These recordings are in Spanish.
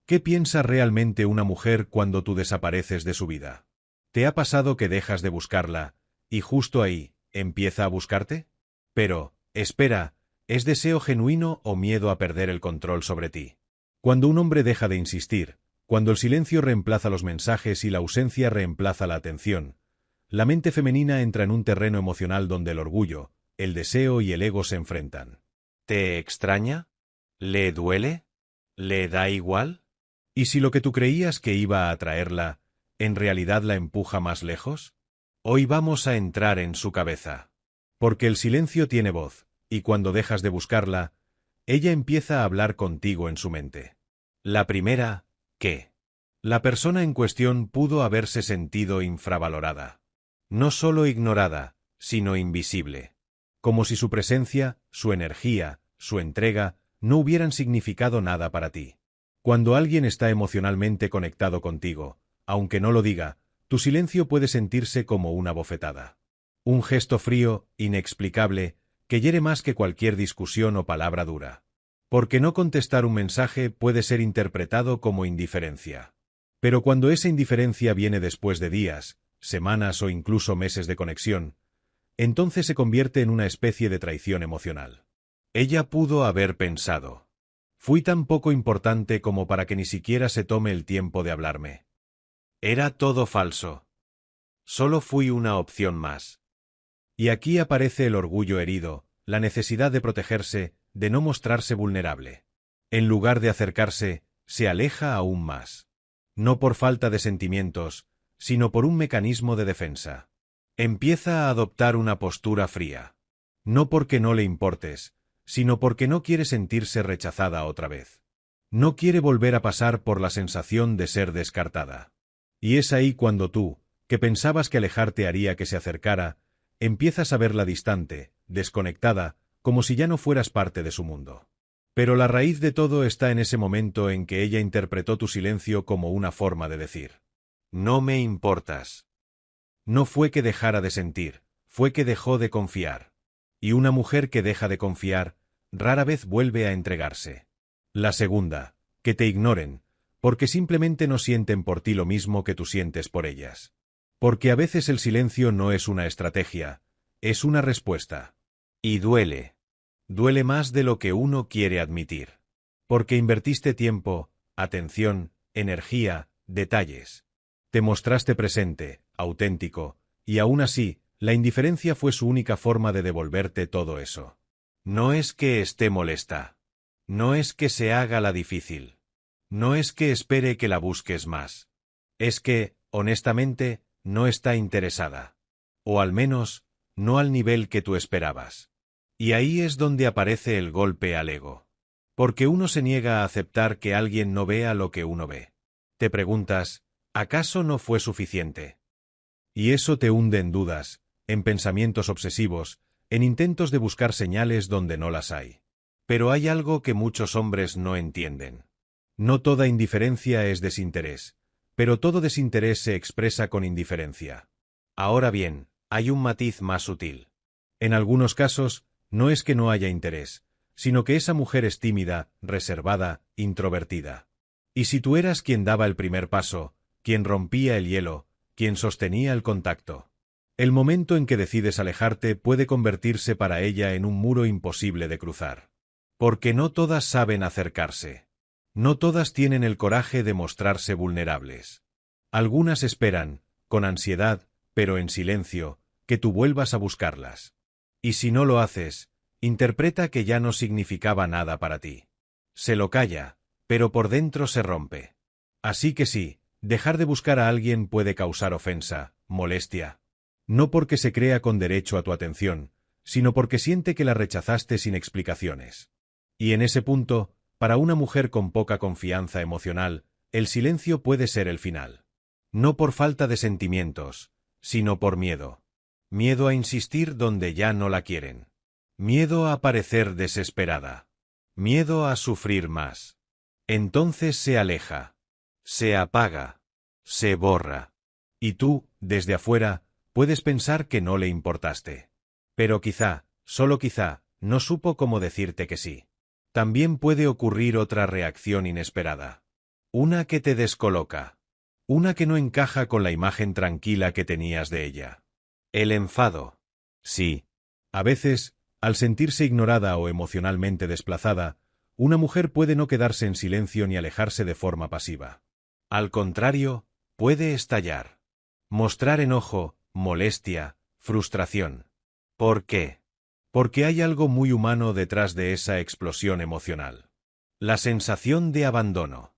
¿Qué piensa realmente una mujer cuando tú desapareces de su vida? ¿Te ha pasado que dejas de buscarla, y justo ahí, empieza a buscarte? Pero, espera, ¿es deseo genuino o miedo a perder el control sobre ti? Cuando un hombre deja de insistir, cuando el silencio reemplaza los mensajes y la ausencia reemplaza la atención, la mente femenina entra en un terreno emocional donde el orgullo, el deseo y el ego se enfrentan. ¿Te extraña? ¿Le duele? ¿Le da igual? ¿Y si lo que tú creías que iba a atraerla, en realidad la empuja más lejos? Hoy vamos a entrar en su cabeza. Porque el silencio tiene voz, y cuando dejas de buscarla, ella empieza a hablar contigo en su mente. La primera, ¿qué? La persona en cuestión pudo haberse sentido infravalorada. No solo ignorada, sino invisible. Como si su presencia, su energía, su entrega, no hubieran significado nada para ti. Cuando alguien está emocionalmente conectado contigo, aunque no lo diga, tu silencio puede sentirse como una bofetada. Un gesto frío, inexplicable, que hiere más que cualquier discusión o palabra dura. Porque no contestar un mensaje puede ser interpretado como indiferencia. Pero cuando esa indiferencia viene después de días, semanas o incluso meses de conexión, entonces se convierte en una especie de traición emocional. Ella pudo haber pensado: fui tan poco importante como para que ni siquiera se tome el tiempo de hablarme. Era todo falso. Solo fui una opción más. Y aquí aparece el orgullo herido, la necesidad de protegerse, de no mostrarse vulnerable. En lugar de acercarse, se aleja aún más. No por falta de sentimientos, sino por un mecanismo de defensa. Empieza a adoptar una postura fría. No porque no le importes, sino porque no quiere sentirse rechazada otra vez. No quiere volver a pasar por la sensación de ser descartada. Y es ahí cuando tú, que pensabas que alejarte haría que se acercara, empiezas a verla distante, desconectada, como si ya no fueras parte de su mundo. Pero la raíz de todo está en ese momento en que ella interpretó tu silencio como una forma de decir: no me importas. No fue que dejara de sentir, fue que dejó de confiar. Y una mujer que deja de confiar, rara vez vuelve a entregarse. La segunda, que te ignoren, porque simplemente no sienten por ti lo mismo que tú sientes por ellas. Porque a veces el silencio no es una estrategia, es una respuesta. Y duele. Duele más de lo que uno quiere admitir. Porque invertiste tiempo, atención, energía, detalles. Te mostraste presente, auténtico, y aún así, la indiferencia fue su única forma de devolverte todo eso. No es que esté molesta. No es que se haga la difícil. No es que espere que la busques más. Es que, honestamente, no está interesada. O al menos, no al nivel que tú esperabas. Y ahí es donde aparece el golpe al ego. Porque uno se niega a aceptar que alguien no vea lo que uno ve. Te preguntas: ¿acaso no fue suficiente? Y eso te hunde en dudas, en pensamientos obsesivos, en intentos de buscar señales donde no las hay. Pero hay algo que muchos hombres no entienden. No toda indiferencia es desinterés, pero todo desinterés se expresa con indiferencia. Ahora bien, hay un matiz más sutil. En algunos casos, no es que no haya interés, sino que esa mujer es tímida, reservada, introvertida. Y si tú eras quien daba el primer paso, quien rompía el hielo, quien sostenía el contacto, el momento en que decides alejarte puede convertirse para ella en un muro imposible de cruzar. Porque no todas saben acercarse. No todas tienen el coraje de mostrarse vulnerables. Algunas esperan, con ansiedad, pero en silencio, que tú vuelvas a buscarlas. Y si no lo haces, interpreta que ya no significaba nada para ti. Se lo calla, pero por dentro se rompe. Así que sí, dejar de buscar a alguien puede causar ofensa, molestia. No porque se crea con derecho a tu atención, sino porque siente que la rechazaste sin explicaciones. Y en ese punto, para una mujer con poca confianza emocional, el silencio puede ser el final. No por falta de sentimientos, sino por miedo. Miedo a insistir donde ya no la quieren. Miedo a parecer desesperada. Miedo a sufrir más. Entonces se aleja. Se apaga. Se borra. Y tú, desde afuera, puedes pensar que no le importaste. Pero quizá, solo quizá, no supo cómo decirte que sí. También puede ocurrir otra reacción inesperada. Una que te descoloca. Una que no encaja con la imagen tranquila que tenías de ella. El enfado. Sí. A veces, al sentirse ignorada o emocionalmente desplazada, una mujer puede no quedarse en silencio ni alejarse de forma pasiva. Al contrario, puede estallar. Mostrar enojo, molestia, frustración. ¿Por qué? Porque hay algo muy humano detrás de esa explosión emocional. La sensación de abandono.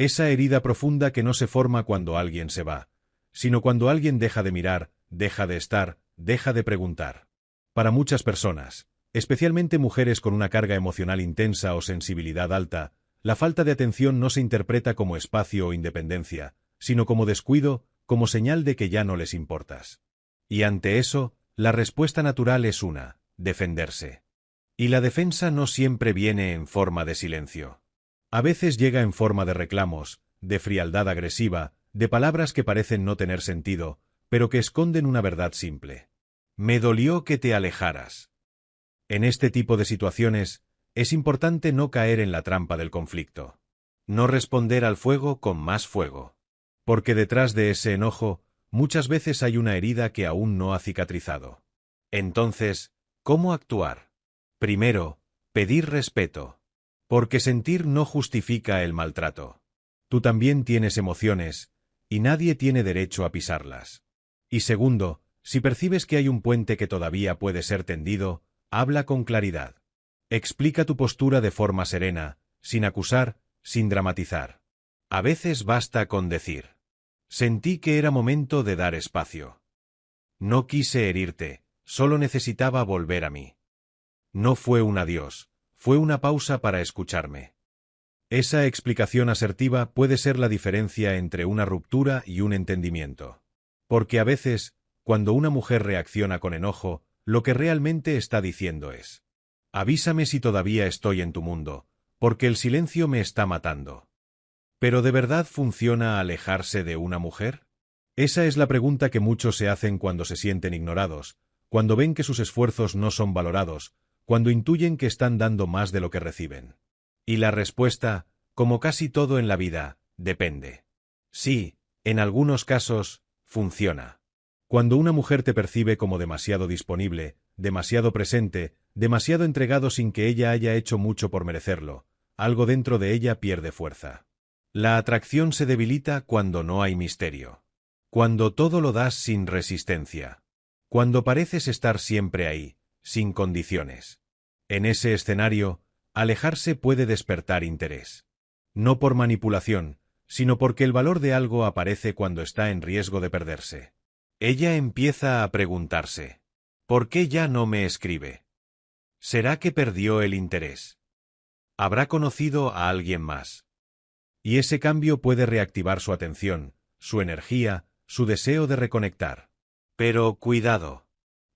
Esa herida profunda que no se forma cuando alguien se va, sino cuando alguien deja de mirar, deja de estar, deja de preguntar. Para muchas personas, especialmente mujeres con una carga emocional intensa o sensibilidad alta, la falta de atención no se interpreta como espacio o independencia, sino como descuido, como señal de que ya no les importas. Y ante eso, la respuesta natural es una: defenderse. Y la defensa no siempre viene en forma de silencio. A veces llega en forma de reclamos, de frialdad agresiva, de palabras que parecen no tener sentido, pero que esconden una verdad simple. Me dolió que te alejaras. En este tipo de situaciones, es importante no caer en la trampa del conflicto. No responder al fuego con más fuego. Porque detrás de ese enojo, muchas veces hay una herida que aún no ha cicatrizado. Entonces, ¿cómo actuar? Primero, pedir respeto. Porque sentir no justifica el maltrato. Tú también tienes emociones, y nadie tiene derecho a pisarlas. Y segundo, si percibes que hay un puente que todavía puede ser tendido, habla con claridad. Explica tu postura de forma serena, sin acusar, sin dramatizar. A veces basta con decir: sentí que era momento de dar espacio. No quise herirte, solo necesitaba volver a mí. No fue un adiós, fue una pausa para escucharme. Esa explicación asertiva puede ser la diferencia entre una ruptura y un entendimiento. Porque a veces, cuando una mujer reacciona con enojo, lo que realmente está diciendo es: avísame si todavía estoy en tu mundo, porque el silencio me está matando. ¿Pero de verdad funciona alejarse de una mujer? Esa es la pregunta que muchos se hacen cuando se sienten ignorados, cuando ven que sus esfuerzos no son valorados, cuando intuyen que están dando más de lo que reciben. Y la respuesta, como casi todo en la vida, depende. Sí, en algunos casos, funciona. Cuando una mujer te percibe como demasiado disponible, demasiado presente, demasiado entregado sin que ella haya hecho mucho por merecerlo, algo dentro de ella pierde fuerza. La atracción se debilita cuando no hay misterio. Cuando todo lo das sin resistencia. Cuando pareces estar siempre ahí, sin condiciones. En ese escenario, alejarse puede despertar interés. No por manipulación, sino porque el valor de algo aparece cuando está en riesgo de perderse. Ella empieza a preguntarse: ¿por qué ya no me escribe? ¿Será que perdió el interés? ¿Habrá conocido a alguien más? Y ese cambio puede reactivar su atención, su energía, su deseo de reconectar. Pero cuidado.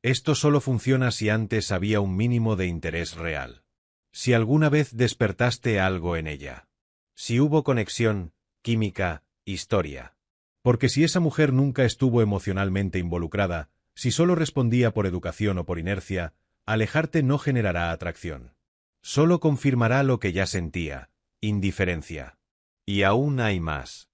Esto solo funciona si antes había un mínimo de interés real. Si alguna vez despertaste algo en ella. Si hubo conexión, química, historia. Porque si esa mujer nunca estuvo emocionalmente involucrada, si solo respondía por educación o por inercia, alejarte no generará atracción. Solo confirmará lo que ya sentía: indiferencia. Y aún hay más.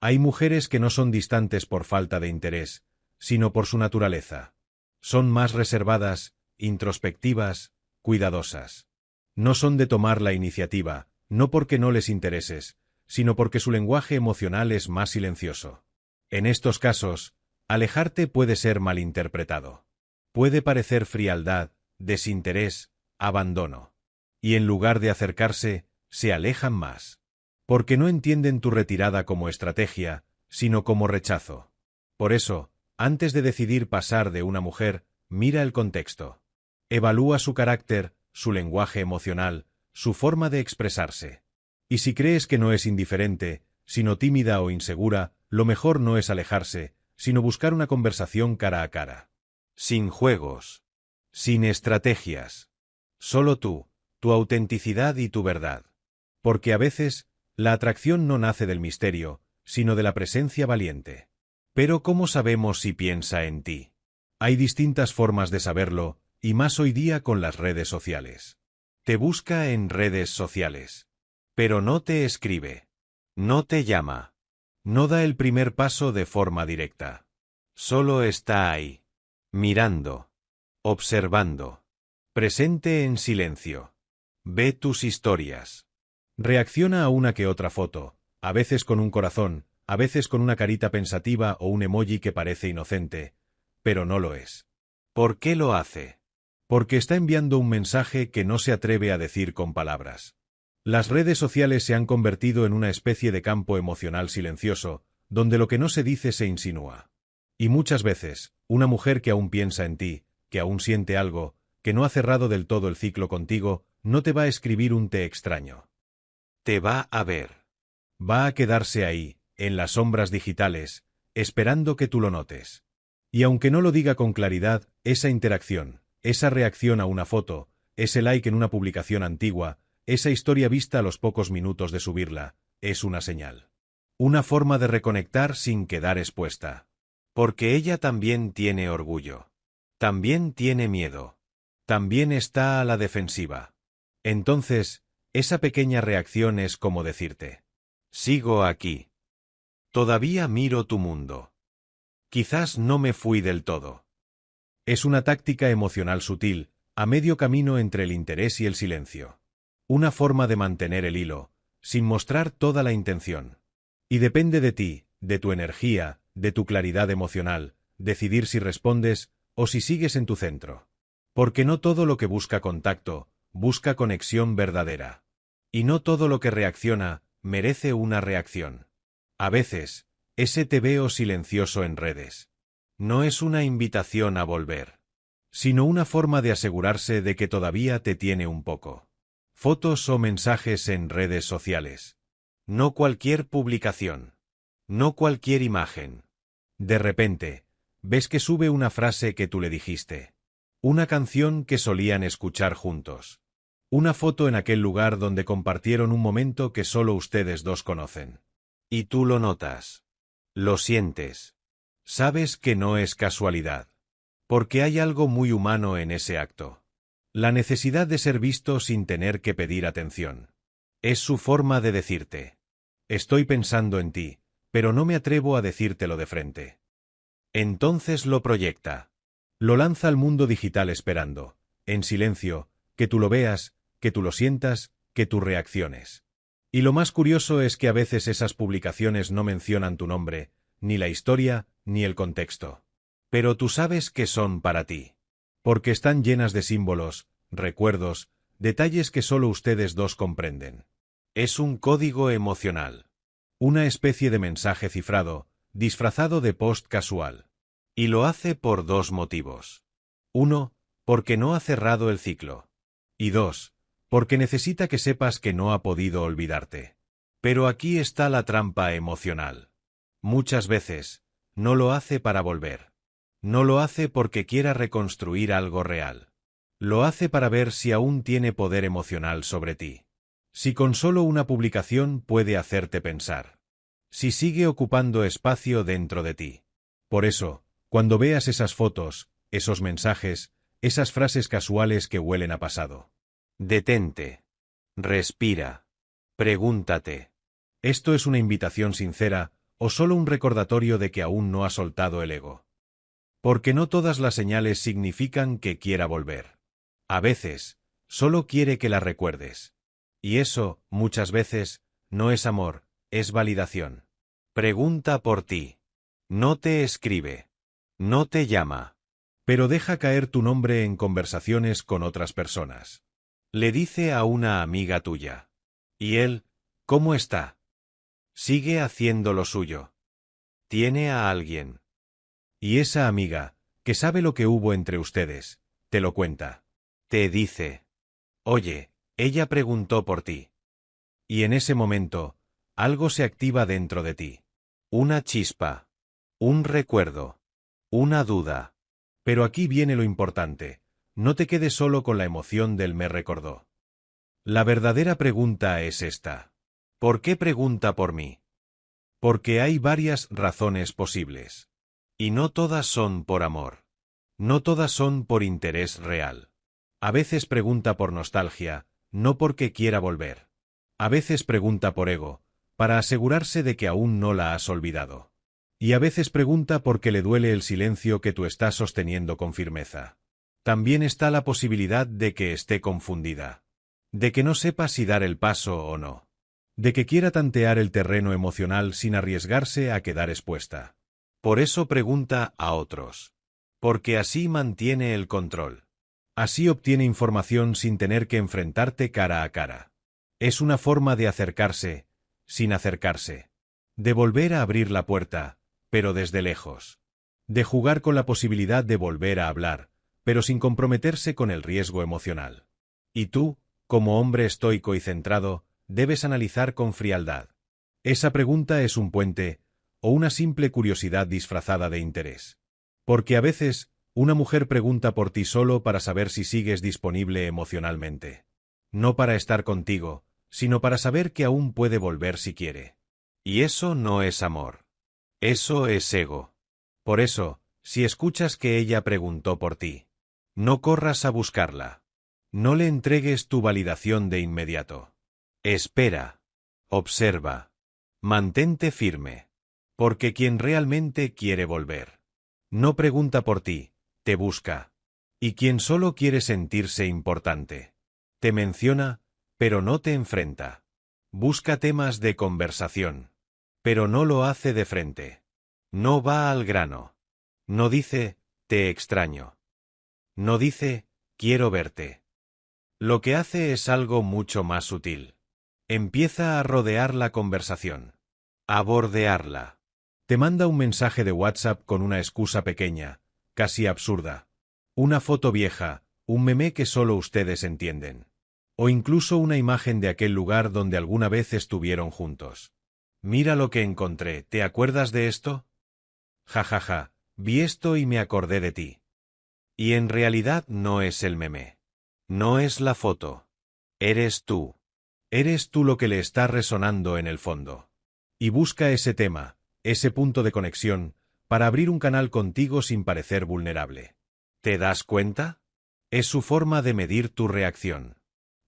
Hay mujeres que no son distantes por falta de interés, sino por su naturaleza. Son más reservadas, introspectivas, cuidadosas. No son de tomar la iniciativa, no porque no les intereses, sino porque su lenguaje emocional es más silencioso. En estos casos, alejarte puede ser malinterpretado. Puede parecer frialdad, desinterés, abandono. Y en lugar de acercarse, se alejan más. Porque no entienden tu retirada como estrategia, sino como rechazo. Por eso, antes de decidir pasar de una mujer, mira el contexto. Evalúa su carácter, su lenguaje emocional, su forma de expresarse. Y si crees que no es indiferente, sino tímida o insegura, lo mejor no es alejarse, sino buscar una conversación cara a cara. Sin juegos. Sin estrategias. Solo tú, tu autenticidad y tu verdad. Porque a veces, la atracción no nace del misterio, sino de la presencia valiente. Pero ¿cómo sabemos si piensa en ti? Hay distintas formas de saberlo, y más hoy día con las redes sociales. Te busca en redes sociales. Pero no te escribe. No te llama. No da el primer paso de forma directa. Solo está ahí. Mirando. Observando. Presente en silencio. Ve tus historias. Reacciona a una que otra foto, a veces con un corazón, a veces con una carita pensativa o un emoji que parece inocente, pero no lo es. ¿Por qué lo hace? Porque está enviando un mensaje que no se atreve a decir con palabras. Las redes sociales se han convertido en una especie de campo emocional silencioso, donde lo que no se dice se insinúa. Y muchas veces, una mujer que aún piensa en ti, que aún siente algo, que no ha cerrado del todo el ciclo contigo, no te va a escribir un te extraño. Te va a ver. Va a quedarse ahí, en las sombras digitales, esperando que tú lo notes. Y aunque no lo diga con claridad, esa interacción, esa reacción a una foto, ese like en una publicación antigua, esa historia vista a los pocos minutos de subirla, es una señal. Una forma de reconectar sin quedar expuesta. Porque ella también tiene orgullo. También tiene miedo. También está a la defensiva. Entonces, esa pequeña reacción es como decirte: sigo aquí. Todavía miro tu mundo. Quizás no me fui del todo. Es una táctica emocional sutil, a medio camino entre el interés y el silencio. Una forma de mantener el hilo, sin mostrar toda la intención. Y depende de ti, de tu energía, de tu claridad emocional, decidir si respondes o si sigues en tu centro. Porque no todo lo que busca contacto, busca conexión verdadera. Y no todo lo que reacciona, merece una reacción. A veces, ese te veo silencioso en redes. No es una invitación a volver, sino una forma de asegurarse de que todavía te tiene un poco. Fotos o mensajes en redes sociales. No cualquier publicación. No cualquier imagen. De repente, ves que sube una frase que tú le dijiste. Una canción que solían escuchar juntos. Una foto en aquel lugar donde compartieron un momento que solo ustedes dos conocen. Y tú lo notas. Lo sientes. Sabes que no es casualidad. Porque hay algo muy humano en ese acto. La necesidad de ser visto sin tener que pedir atención. Es su forma de decirte: estoy pensando en ti, pero no me atrevo a decírtelo de frente. Entonces lo proyecta. Lo lanza al mundo digital esperando, en silencio, que tú lo veas, que tú lo sientas, que tú reacciones. Y lo más curioso es que a veces esas publicaciones no mencionan tu nombre, ni la historia, ni el contexto. Pero tú sabes que son para ti. Porque están llenas de símbolos, recuerdos, detalles que solo ustedes dos comprenden. Es un código emocional. Una especie de mensaje cifrado, disfrazado de post casual. Y lo hace por dos motivos. 1, porque no ha cerrado el ciclo. Y 2, porque necesita que sepas que no ha podido olvidarte. Pero aquí está la trampa emocional. Muchas veces, no lo hace para volver. No lo hace porque quiera reconstruir algo real. Lo hace para ver si aún tiene poder emocional sobre ti. Si con solo una publicación puede hacerte pensar. Si sigue ocupando espacio dentro de ti. Por eso, cuando veas esas fotos, esos mensajes, esas frases casuales que huelen a pasado. Detente. Respira. Pregúntate: ¿esto es una invitación sincera o solo un recordatorio de que aún no ha soltado el ego? Porque no todas las señales significan que quiera volver. A veces, solo quiere que la recuerdes. Y eso, muchas veces, no es amor, es validación. Pregunta por ti. No te escribe. No te llama. Pero deja caer tu nombre en conversaciones con otras personas. Le dice a una amiga tuya. ¿Y él, cómo está? Sigue haciendo lo suyo. Tiene a alguien. Y esa amiga, que sabe lo que hubo entre ustedes, te lo cuenta. Te dice: oye, ella preguntó por ti. Y en ese momento, algo se activa dentro de ti. Una chispa. Un recuerdo. Una duda. Pero aquí viene lo importante. No te quedes solo con la emoción del me recordó. La verdadera pregunta es esta. ¿Por qué pregunta por mí? Porque hay varias razones posibles. Y no todas son por amor. No todas son por interés real. A veces pregunta por nostalgia, no porque quiera volver. A veces pregunta por ego, para asegurarse de que aún no la has olvidado. Y a veces pregunta porque le duele el silencio que tú estás sosteniendo con firmeza. También está la posibilidad de que esté confundida. De que no sepa si dar el paso o no. De que quiera tantear el terreno emocional sin arriesgarse a quedar expuesta. Por eso pregunta a otros. Porque así mantiene el control. Así obtiene información sin tener que enfrentarte cara a cara. Es una forma de acercarse, sin acercarse. De volver a abrir la puerta, pero desde lejos. De jugar con la posibilidad de volver a hablar, pero sin comprometerse con el riesgo emocional. Y tú, como hombre estoico y centrado, debes analizar con frialdad. ¿Esa pregunta es un puente, o una simple curiosidad disfrazada de interés? Porque a veces, una mujer pregunta por ti solo para saber si sigues disponible emocionalmente. No para estar contigo, sino para saber que aún puede volver si quiere. Y eso no es amor. Eso es ego. Por eso, si escuchas que ella preguntó por ti, no corras a buscarla. No le entregues tu validación de inmediato. Espera. Observa. Mantente firme. Porque quien realmente quiere volver, no pregunta por ti, te busca. Y quien solo quiere sentirse importante, te menciona, pero no te enfrenta. Busca temas de conversación, pero no lo hace de frente. No va al grano. No dice, te extraño. No dice, quiero verte. Lo que hace es algo mucho más sutil. Empieza a rodear la conversación. A bordearla. Te manda un mensaje de WhatsApp con una excusa pequeña, casi absurda. Una foto vieja, un meme que solo ustedes entienden. O incluso una imagen de aquel lugar donde alguna vez estuvieron juntos. Mira lo que encontré, ¿te acuerdas de esto? Ja ja ja, vi esto y me acordé de ti. Y en realidad no es el meme. No es la foto. Eres tú. Eres tú lo que le está resonando en el fondo. Y busca ese tema, ese punto de conexión, para abrir un canal contigo sin parecer vulnerable. ¿Te das cuenta? Es su forma de medir tu reacción.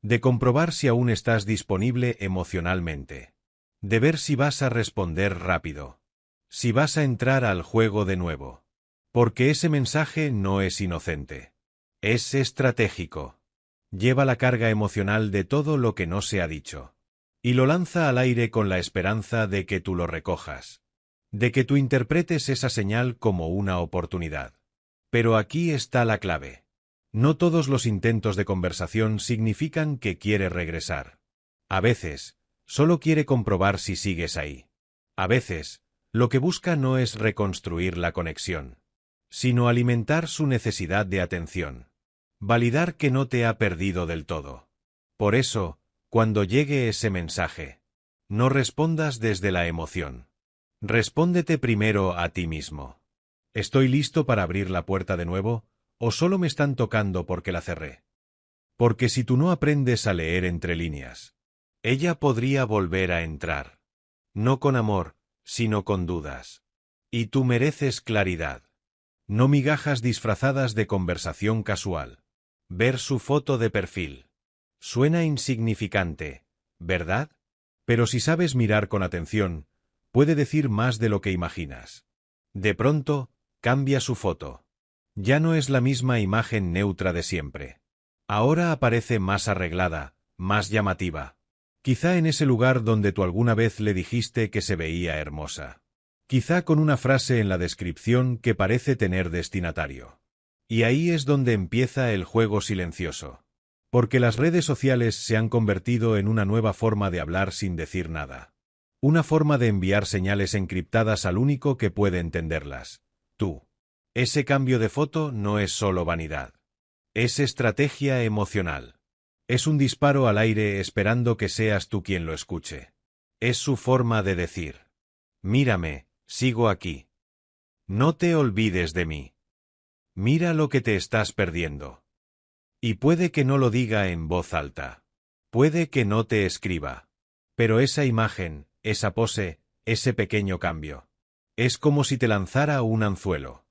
De comprobar si aún estás disponible emocionalmente. De ver si vas a responder rápido. Si vas a entrar al juego de nuevo. Porque ese mensaje no es inocente. Es estratégico. Lleva la carga emocional de todo lo que no se ha dicho. Y lo lanza al aire con la esperanza de que tú lo recojas. De que tú interpretes esa señal como una oportunidad. Pero aquí está la clave. No todos los intentos de conversación significan que quiere regresar. A veces, solo quiere comprobar si sigues ahí. A veces, lo que busca no es reconstruir la conexión, sino alimentar su necesidad de atención. Validar que no te ha perdido del todo. Por eso, cuando llegue ese mensaje, no respondas desde la emoción. Respóndete primero a ti mismo. ¿Estoy listo para abrir la puerta de nuevo, o solo me están tocando porque la cerré? Porque si tú no aprendes a leer entre líneas, ella podría volver a entrar. No con amor, sino con dudas. Y tú mereces claridad. No migajas disfrazadas de conversación casual. Ver su foto de perfil. Suena insignificante, ¿verdad? Pero si sabes mirar con atención, puede decir más de lo que imaginas. De pronto, cambia su foto. Ya no es la misma imagen neutra de siempre. Ahora aparece más arreglada, más llamativa. Quizá en ese lugar donde tú alguna vez le dijiste que se veía hermosa. Quizá con una frase en la descripción que parece tener destinatario. Y ahí es donde empieza el juego silencioso. Porque las redes sociales se han convertido en una nueva forma de hablar sin decir nada. Una forma de enviar señales encriptadas al único que puede entenderlas. Tú. Ese cambio de foto no es solo vanidad. Es estrategia emocional. Es un disparo al aire esperando que seas tú quien lo escuche. Es su forma de decir: mírame, sigo aquí. No te olvides de mí. Mira lo que te estás perdiendo. Y puede que no lo diga en voz alta. Puede que no te escriba. Pero esa imagen, esa pose, ese pequeño cambio. Es como si te lanzara un anzuelo.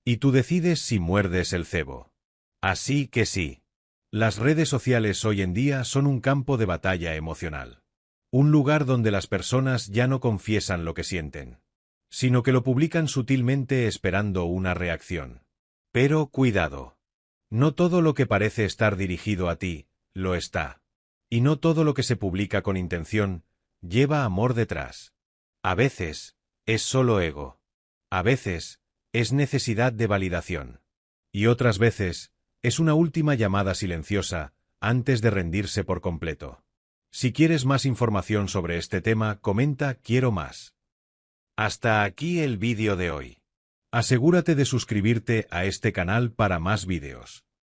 Y tú decides si muerdes el cebo. Así que sí. Las redes sociales hoy en día son un campo de batalla emocional. Un lugar donde las personas ya no confiesan lo que sienten, sino que lo publican sutilmente esperando una reacción. Pero cuidado. No todo lo que parece estar dirigido a ti, lo está. Y no todo lo que se publica con intención, lleva amor detrás. A veces, es solo ego. A veces, es necesidad de validación. Y otras veces, es una última llamada silenciosa, antes de rendirse por completo. Si quieres más información sobre este tema, comenta "quiero más". Hasta aquí el vídeo de hoy. Asegúrate de suscribirte a este canal para más vídeos.